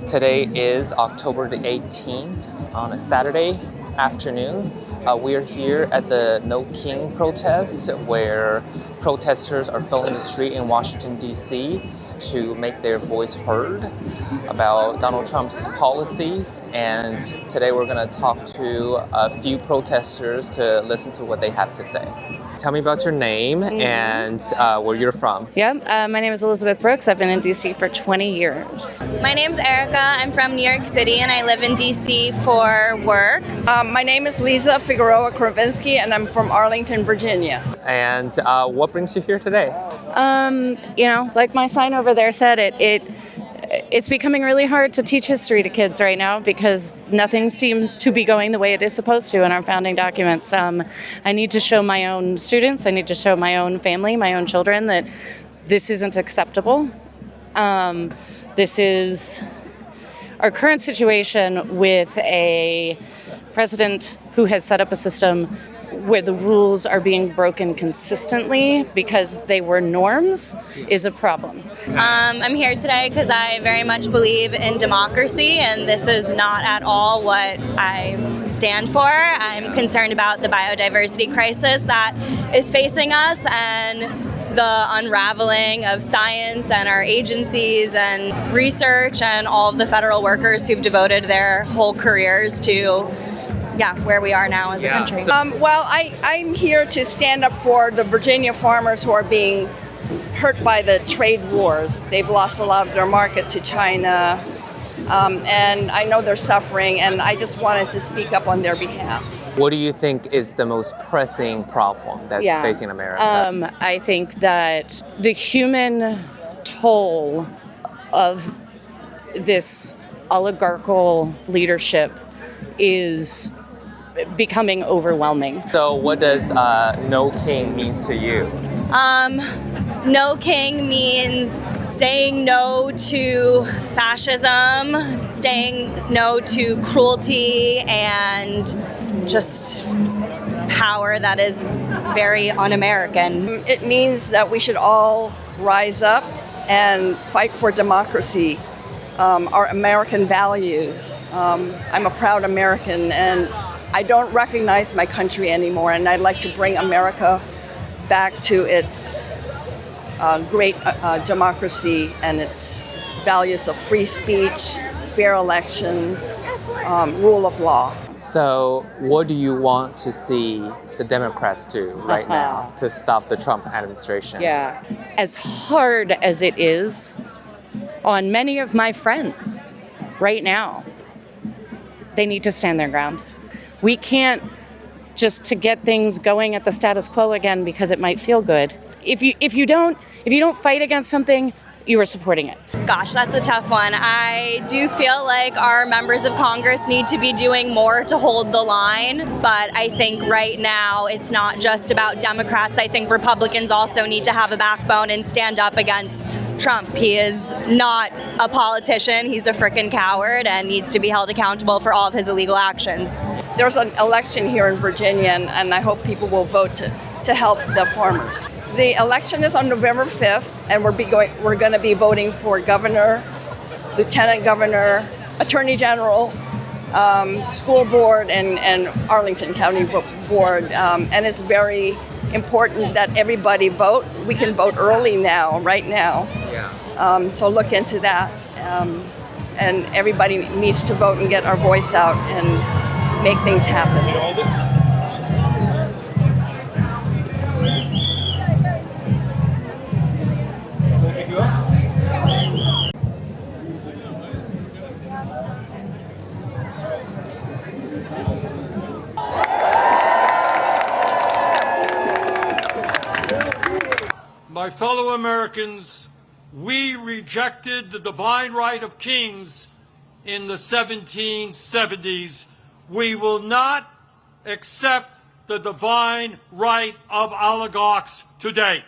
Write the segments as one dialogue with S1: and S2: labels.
S1: Today is October the 18th on a Saturday afternoon. We are here at the No King protest where protesters are filling the street in Washington, D.C. to make their voice heard about Donald Trump's policies. And today we're going to talk to a few protesters to listen to what they have to say. Tell me about your name and where you're from.
S2: My name is Elizabeth Brooks. I've been in DC for 20 years.
S3: My name's Erica. I'm from New York City and I live in DC for work.
S4: My name is Lisa Figueroa Kravinsky and I'm from Arlington, Virginia.
S1: And what brings you here today?
S2: Like my sign over there said, it's becoming really hard to teach history to kids right now because nothing seems to be going the way it is supposed to in our founding documents. I need to show my own students, I need to show my own family, my own children that this isn't acceptable. This is our current situation with a president who has set up a system where the rules are being broken consistently because they were norms is a problem.
S3: I'm here today because I very much believe in democracy, and this is not at all what I stand for. I'm concerned about the biodiversity crisis that is facing us and the unraveling of science and our agencies and research and all of the federal workers who've devoted their whole careers to where we are now as a country.
S4: I'm here to stand up for the Virginia farmers who are being hurt by the trade wars. They've lost a lot of their market to China, and I know they're suffering, and I just wanted to speak up on their behalf.
S1: What do you think is the most pressing problem that's facing America?
S2: I think that the human toll of this oligarchical leadership is becoming overwhelming.
S1: So what does No King means to you?
S3: No King means saying no to fascism, saying no to cruelty and just power that is very un-American.
S4: It means that we should all rise up and fight for democracy, our American values. I'm a proud American and I don't recognize my country anymore, and I'd like to bring America back to its great democracy and its values of free speech, fair elections, rule of law.
S1: So what do you want to see the Democrats do right now to stop the Trump administration?
S2: As hard as it is on many of my friends right now, they need to stand their ground. We can't just to get things going at the status quo again because it might feel good. If you don't fight against something, you are supporting it.
S3: Gosh, that's a tough one. I do feel like our members of Congress need to be doing more to hold the line, but I think right now it's not just about Democrats. I think Republicans also need to have a backbone and stand up against Trump. He is not a politician. He's a frickin' coward and needs to be held accountable for all of his illegal actions.
S4: There's an election here in Virginia, and I hope people will vote to help the farmers. The election is on November 5th, and we're going to be voting for governor, lieutenant governor, attorney general, school board, and Arlington County board. And it's very important that everybody vote. We can vote early now, right now. So look into that. And everybody needs to vote and get our voice out and make things happen.
S5: My fellow Americans, we rejected the divine right of kings in the 1770s. We will not accept the divine right of oligarchs today.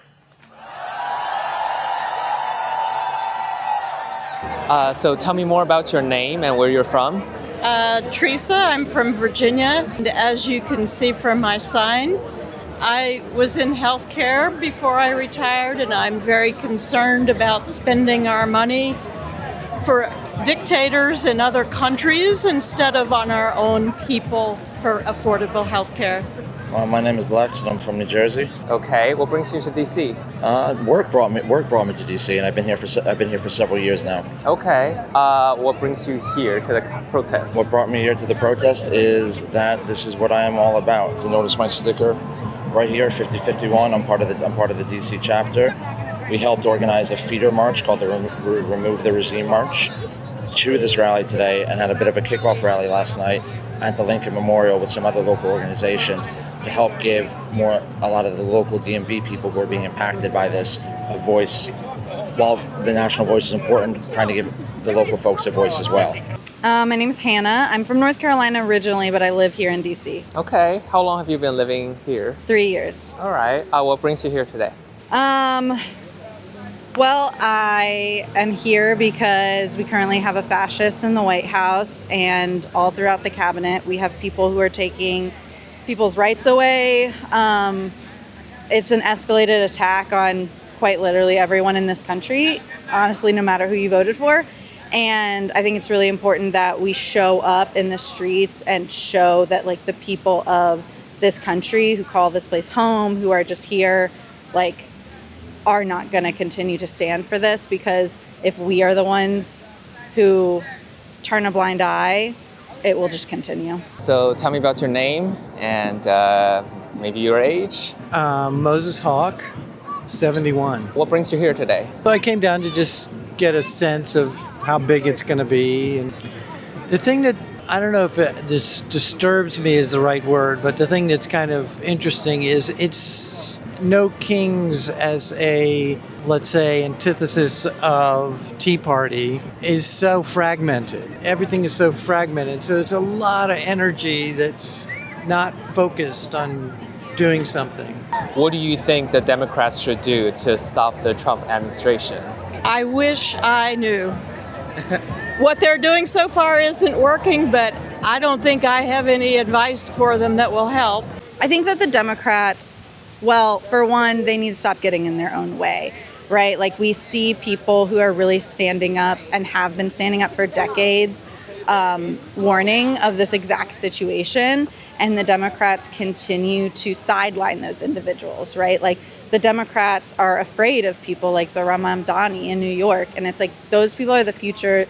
S1: So tell me more about your name and where you're from.
S6: Teresa, I'm from Virginia. And as you can see from my sign, I was in healthcare before I retired, and I'm very concerned about spending our money for dictators in other countries instead of on our own people for affordable health care.
S7: My name is Lex, and I'm from New Jersey.
S1: Okay, what brings you to DC?
S7: Work brought me to DC, and I've been here for several years now.
S1: Okay, what brings you here to the protest?
S7: What brought me here to the protest is that this is what I am all about. If you notice my sticker right here, 5051, I'm part of the DC chapter. We helped organize a feeder march called the Remove the Regime March to this rally today, and had a bit of a kickoff rally last night at the Lincoln Memorial with some other local organizations to help give a lot of the local DMV people who are being impacted by this a voice. While the national voice is important, trying to give the local folks a voice as well.
S8: My name is Hannah. I'm from North Carolina originally, but I live here in DC.
S1: Okay, how long have you been living here?
S8: 3 years.
S1: All right, what brings you here today?
S8: Well, I am here because we currently have a fascist in the White House, and all throughout the cabinet, we have people who are taking people's rights away. It's an escalated attack on quite literally everyone in this country, honestly, no matter who you voted for. And I think it's really important that we show up in the streets and show that, like, the people of this country who call this place home, who are just here, like, are not going to continue to stand for this, because if we are the ones who turn a blind eye, it will just continue.
S1: So tell me about your name and maybe your age.
S9: Moses Hawk, 71.
S1: What brings you here today?
S9: So I came down to just get a sense of how big it's going to be. And the thing that, I don't know if this disturbs me is the right word, but the thing that's kind of interesting is it's No Kings as a, let's say, antithesis of Tea Party is so fragmented. Everything is so fragmented. So it's a lot of energy that's not focused on doing something.
S1: What do you think the Democrats should do to stop the Trump administration?
S6: I wish I knew. What they're doing so far isn't working, but I don't think I have any advice for them that will help.
S8: I think that the Democrats, well, for one, they need to stop getting in their own way, right? Like, we see people who are really standing up and have been standing up for decades, warning of this exact situation, and the Democrats continue to sideline those individuals, right? Like, the Democrats are afraid of people like Zohran Mamdani in New York, and it's like, those people are the future,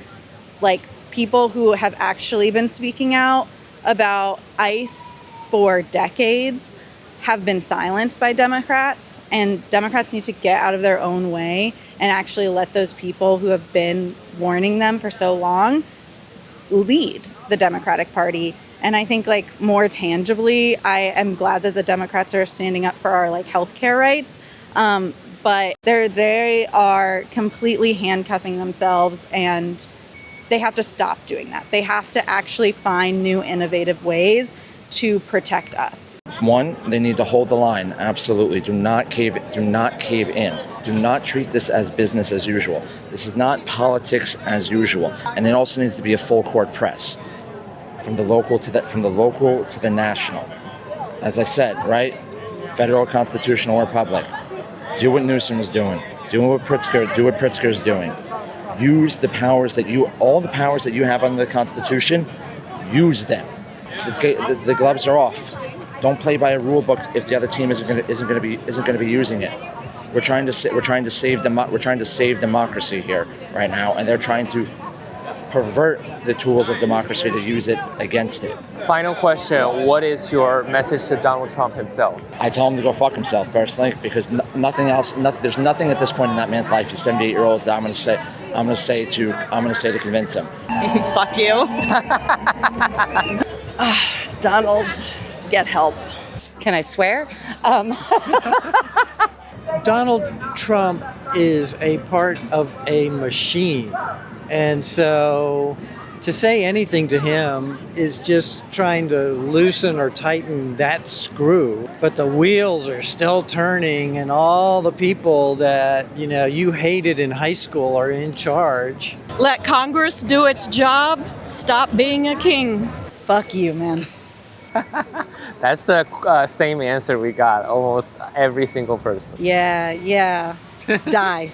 S8: like, people who have actually been speaking out about ICE for decades have been silenced by Democrats, and Democrats need to get out of their own way and actually let those people who have been warning them for so long lead the Democratic Party. And I think, like, more tangibly, I am glad that the Democrats are standing up for our, like, healthcare rights, but they are completely handcuffing themselves, and they have to stop doing that. They have to actually find new innovative ways to protect us.
S7: One, they need to hold the line. Absolutely. Do not cave in. Do not treat this as business as usual. This is not politics as usual. And it also needs to be a full court press, from the local to the national. As I said, right? Federal constitutional republic. Do what Newsom is doing. Do what Pritzker's doing. Use the powers all the powers that you have under the Constitution. Use them. The gloves are off. Don't play by a rule book if the other team isn't going to be using it. We're trying to save democracy here right now, and they're trying to pervert the tools of democracy to use it against it.
S1: Final question, what is your message to Donald Trump himself?
S7: I tell him to go fuck himself personally, because there's nothing at this point in that man's life, he's 78 years old, that I'm going to say to convince him.
S4: Fuck you. Donald, get help.
S2: Can I swear?
S9: Donald Trump is a part of a machine. And so to say anything to him is just trying to loosen or tighten that screw. But the wheels are still turning, and all the people that, you hated in high school are in charge.
S6: Let Congress do its job. Stop being a king.
S8: Fuck you, man.
S1: That's the same answer we got, almost every single person.
S8: Yeah. Die.